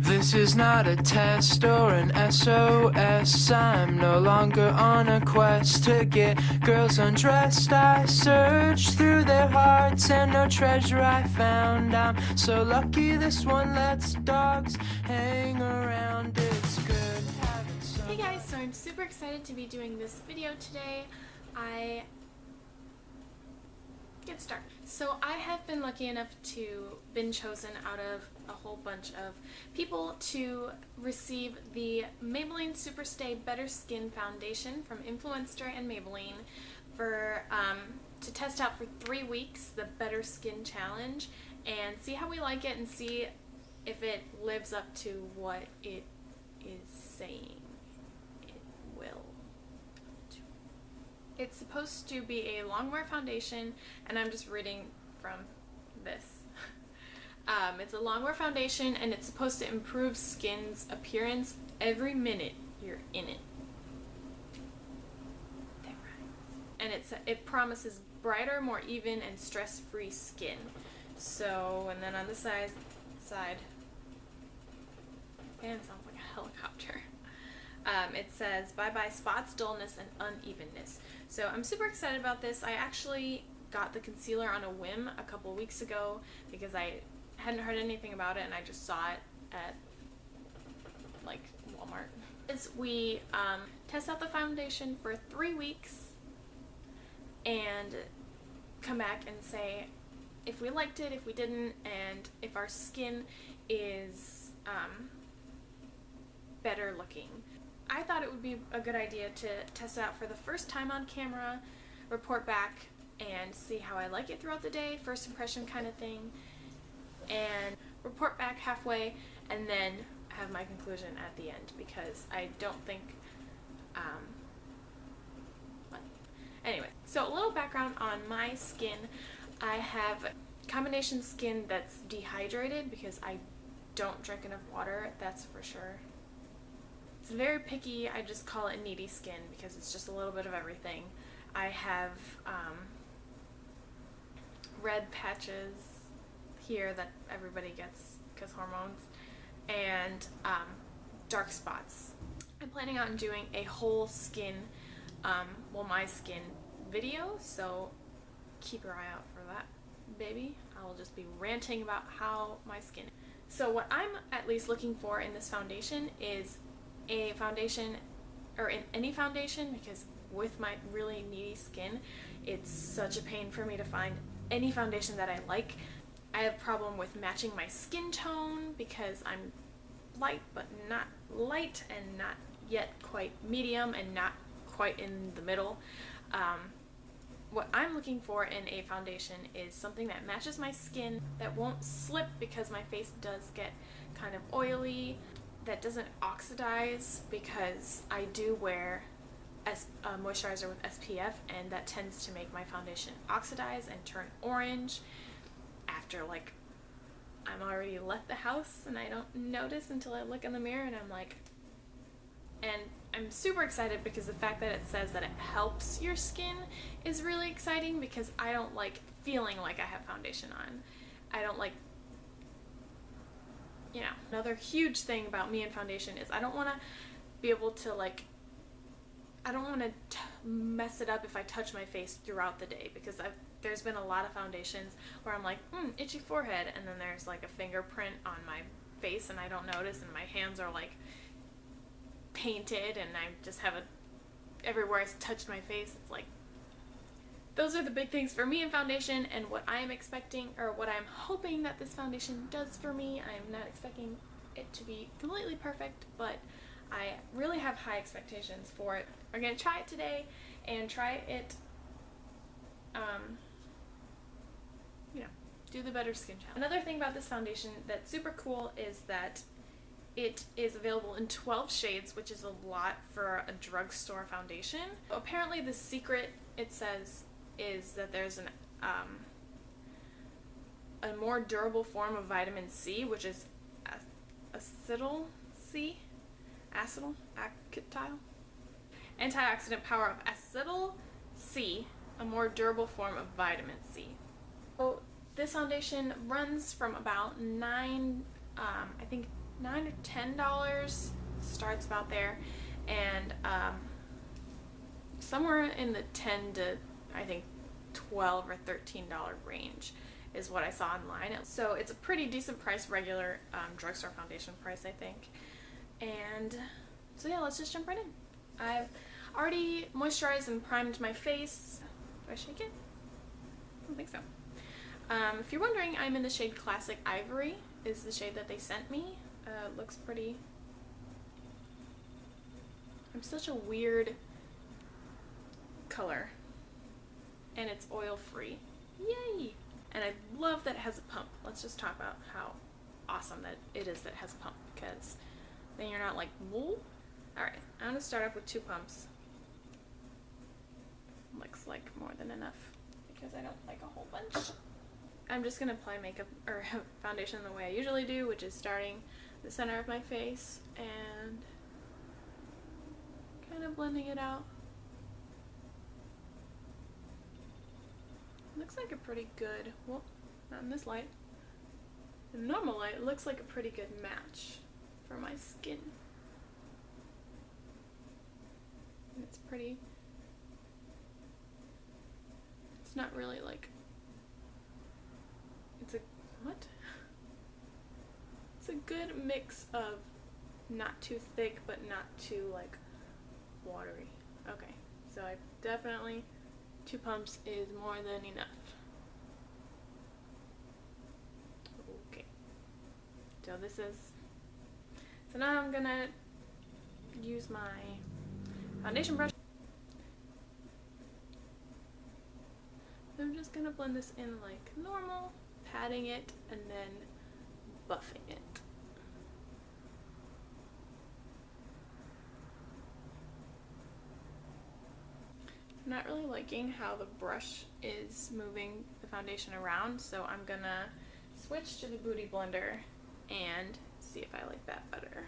This is not a test or an SOS. I'm no longer on a quest to get girls undressed. I searched through their hearts and no treasure I found. I'm so lucky this one lets dogs hang around. It's good having some. Hey guys, so I'm super excited to be doing this video today. Get started. So I have been lucky enough to been chosen out of a whole bunch of people to receive the Maybelline Superstay Better Skin Foundation from Influenster and Maybelline for to test out for 3 weeks the Better Skin Challenge and see how we like it and see if it lives up to what it is saying it will. It's supposed to be a long-wear foundation, and I'm just reading from this. It's a long-wear foundation, and it's supposed to improve skin's appearance every minute you're in it. And it promises brighter, more even, and stress-free skin. So, and then on the side, fan sounds like a helicopter. It says, bye-bye spots, dullness, and unevenness. So I'm super excited about this. I actually got the concealer on a whim a couple weeks ago because I hadn't heard anything about it and I just saw it at like Walmart. We test out the foundation for 3 weeks and come back and say if we liked it, if we didn't, and if our skin is better looking. I thought it would be a good idea to test it out for the first time on camera, report back, and see how I like it throughout the day, first impression kind of thing, and report back halfway, and then have my conclusion at the end, because I don't think, anyway, so a little background on my skin. I have combination skin that's dehydrated because I don't drink enough water, that's for sure. It's very picky. I just call it needy skin because it's just a little bit of everything. I have red patches here that everybody gets because hormones, and dark spots. I'm planning on doing a whole skin, my skin video, so keep your eye out for that, baby. I will just be ranting about how my skin is. So what I'm at least looking for in this foundation is a foundation, or in any foundation, because with my really needy skin it's such a pain for me to find any foundation that I like. I have a problem with matching my skin tone because I'm light but not light, and not yet quite medium, and not quite in the middle. What I'm looking for in a foundation is something that matches my skin, that won't slip because my face does get kind of oily, that doesn't oxidize because I do wear a moisturizer with SPF, and that tends to make my foundation oxidize and turn orange after like I'm already left the house and I don't notice until I look in the mirror and I'm like, and I'm super excited because the fact that it says that it helps your skin is really exciting, because I don't like feeling like I have foundation on. I don't like, you know. Another huge thing about me and foundation is I don't want to be able to like, I don't want to mess it up if I touch my face throughout the day, because there's been a lot of foundations where I'm like, itchy forehead, and then there's like a fingerprint on my face and I don't notice, and my hands are like painted, and I just have everywhere I touch my face, it's like, those are the big things for me in foundation, and what I am expecting, or what I'm hoping that this foundation does for me. I am not expecting it to be completely perfect, but I really have high expectations for it. We're going to try it today and try it, do the Better Skin Challenge. Another thing about this foundation that's super cool is that it is available in 12 shades, which is a lot for a drugstore foundation. Apparently the secret, it says, is that there's a more durable form of vitamin C, which is acetyl antioxidant power of acetyl C, a more durable form of vitamin C. So This foundation runs from about I think $9 or $10, starts about there, and somewhere in the 10 to I think $12 or $13 range is what I saw online. So it's a pretty decent price, regular drugstore foundation price, I think. And so yeah, let's just jump right in. I've already moisturized and primed my face. Do I shake it? I don't think so. If you're wondering, I'm in the shade Classic Ivory, is the shade that they sent me. Looks pretty. I'm such a weird color, and it's oil free. Yay! And I love that it has a pump. Let's just talk about how awesome that it is that it has a pump, because then you're not like, whoa. Alright, I'm going to start off with 2 pumps. Looks like more than enough, because I don't like a whole bunch. I'm just going to apply makeup or foundation the way I usually do, which is starting the center of my face and kind of blending it out. Looks like a pretty good, well, not in this light. In normal light, it looks like a pretty good match for my skin. And it's pretty, it's not really like, it's a, what? It's a good mix of not too thick, but not too like watery. Okay, so I definitely, 2 pumps is more than enough. Okay, so this is, so now I'm gonna use my foundation brush. I'm just gonna blend this in like normal, patting it and then buffing it. I'm not really liking how the brush is moving the foundation around, so I'm gonna switch to the Beauty Blender and see if I like that better.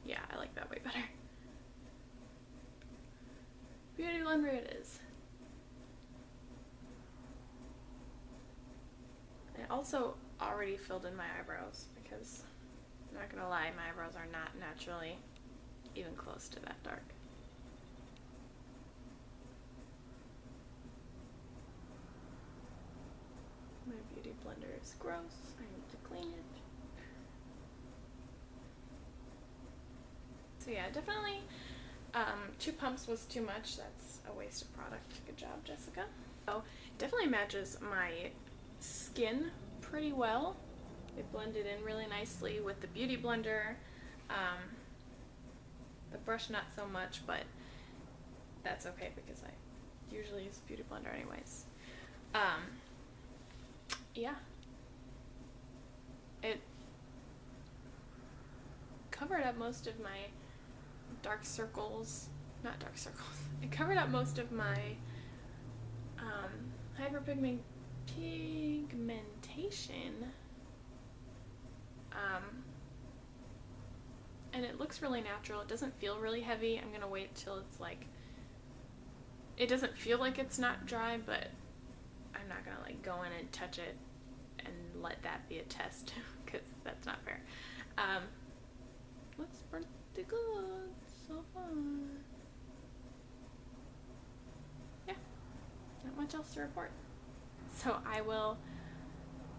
Yeah, I like that way better. Beauty Blender it is. I also already filled in my eyebrows because, I'm not gonna lie, my eyebrows are not naturally even close to that dark. My Beauty Blender is gross. I need to clean it. So yeah, definitely 2 pumps was too much. That's a waste of product. Good job, Jessica. So definitely matches my skin pretty well. It blended in really nicely with the Beauty Blender. The brush not so much, but that's okay because I usually use Beauty Blender anyways. Yeah. It covered up most of my dark circles. Not dark circles. It covered up most of my hyperpigmentation. And it looks really natural. It doesn't feel really heavy. I'm gonna wait till it's like, it doesn't feel like it's not dry, but I'm not gonna like go in and touch it and let that be a test because that's not fair. Looks pretty good so far. Yeah, not much else to report. So I will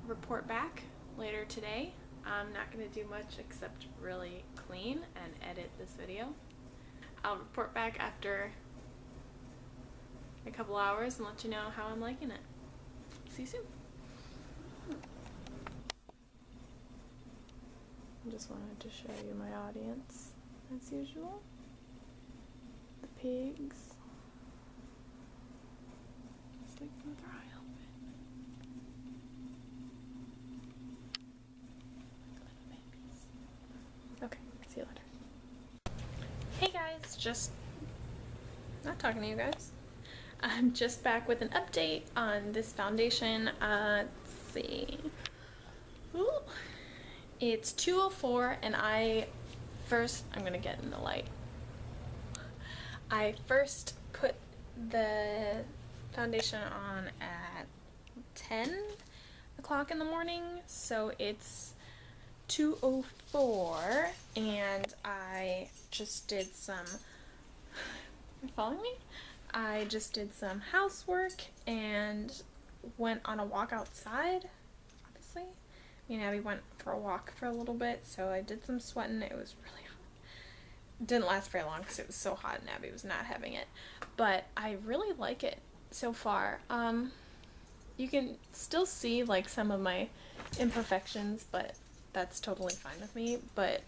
report back later today. I'm not going to do much except really clean and edit this video. I'll report back after a couple hours and let you know how I'm liking it. See you soon. I just wanted to show you my audience as usual. The pigs. Sleep with their eye open. Okay, see you later. Hey guys, just not talking to you guys. I'm just back with an update on this foundation. Let's see. Ooh. It's 2:04 and I first, I'm gonna get in the light. I first put the foundation on at 10 o'clock in the morning, so it's 2:04, and I just did some, you following me? I just did some housework and went on a walk outside, obviously. Me and Abby went for a walk for a little bit, so I did some sweating. It was really hot. It didn't last very long because it was so hot and Abby was not having it, but I really like it so far. You can still see like some of my imperfections, but that's totally fine with me. But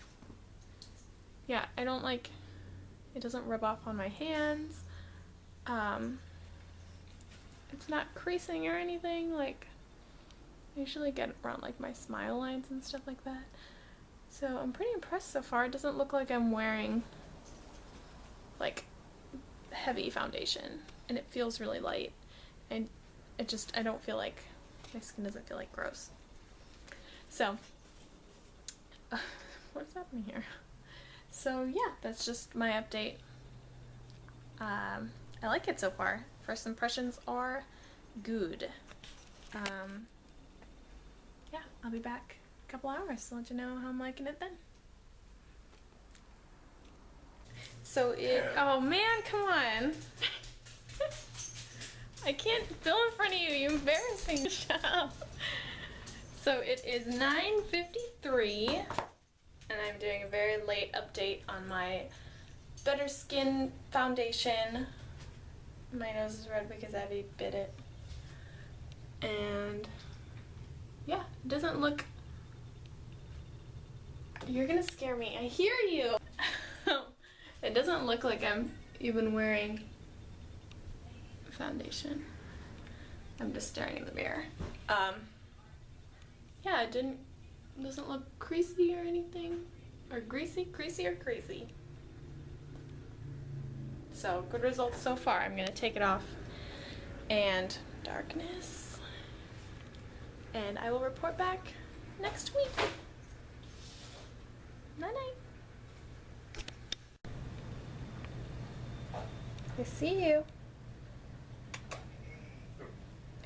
yeah, I don't like, it doesn't rub off on my hands. It's not creasing or anything. Like, I usually get around like my smile lines and stuff like that. So I'm pretty impressed so far. It doesn't look like I'm wearing like heavy foundation, and it feels really light. And I don't feel like, my skin doesn't feel like gross. So, what's happening here? So yeah, that's just my update. I like it so far. First impressions are good. Yeah, I'll be back in a couple hours to let you know how I'm liking it then. So oh man, come on. I can't film in front of you, you're embarrassing. Shut up. So it is 9:53, and I'm doing a very late update on my Better Skin foundation. My nose is red because Abby bit it. And yeah, it doesn't look, you're gonna scare me, I hear you. It doesn't look like I'm even wearing foundation. I'm just staring in the mirror. Yeah, it doesn't look creasy or anything, or greasy or crazy. So good results so far. I'm gonna take it off and darkness, and I will report back next week. Night night. I see you.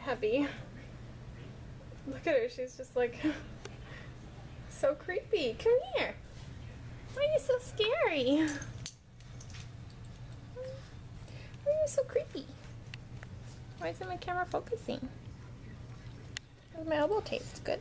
Abby. Look at her, she's just like so creepy. Come here. Why are you so scary? Why are you so creepy? Why isn't my camera focusing? How does my elbow taste? Good.